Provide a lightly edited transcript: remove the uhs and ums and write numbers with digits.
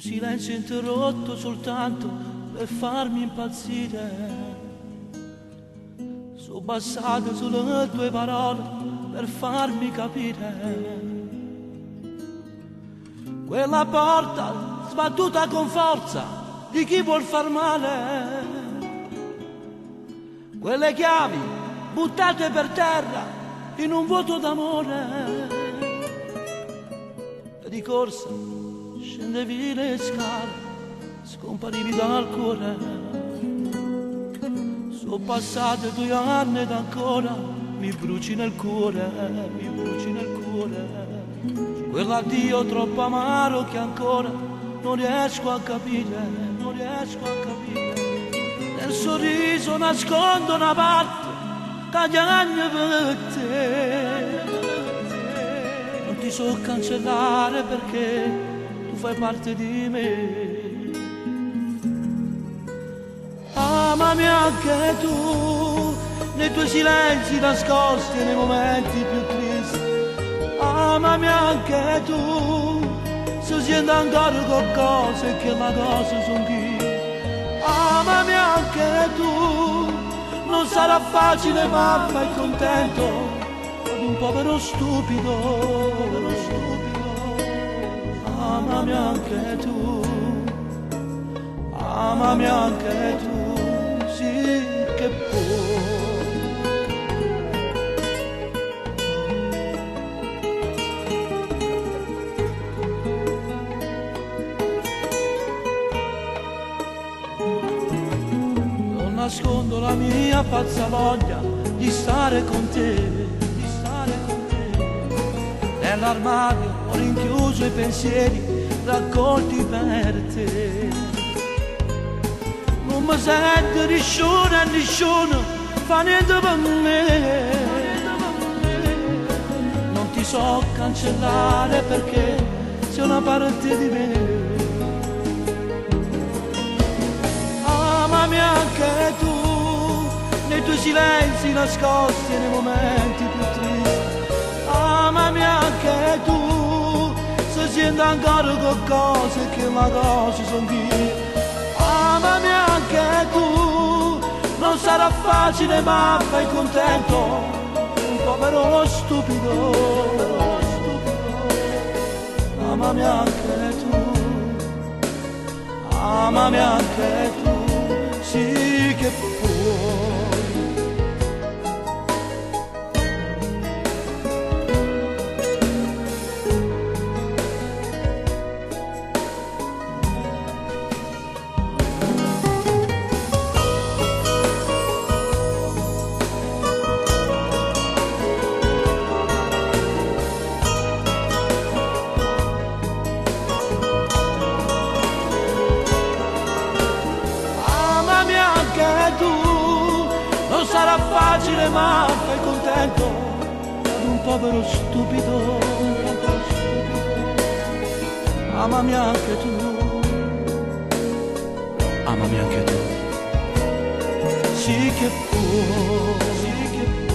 Un silenzio interrotto soltanto per farmi impazzire. Sono passate solo 2 parole per farmi capire. Quella porta sbattuta con forza di chi vuol far male. Quelle chiavi buttate per terra in un vuoto d'amore. E di corsa scendevi le scale, scomparivi dal cuore. Sono passate 2 anni ed ancora mi bruci nel cuore, mi bruci nel cuore. Quell'addio troppo amaro che ancora non riesco a capire, non riesco a capire. Nel sorriso nascondo una parte che agni per te. Non ti so cancellare perché tu fai parte di me. Amami anche tu nei tuoi silenzi nascosti e nei momenti più tristi. Amami anche tu se senti ancora qualcosa e che la cosa sono qui. Amami anche tu, non sarà facile ma fai contento ad un povero stupido, povero stupido. Amami anche tu, amami anche tu, sì che puoi. Nascondo la mia pazza voglia di stare con te, di stare con te. Nell'armadio ho rinchiuso i pensieri raccolti per te. Non mi sento nessuno e nessuno fa niente per me. Non ti so cancellare perché sei una parte di me. Amami anche tu nei tuoi silenzi nascosti e nei momenti più tristi. Amami anche tu se senti ancora qualcosa che la cosa sono qui. Amami anche tu, non sarà facile ma fai contento un povero stupido. Amami anche tu, amami anche tu, sì che puoi. Non sarà facile ma fai contento ad un povero stupido. Amami anche tu, amami anche tu, sì che puoi, sì che puoi.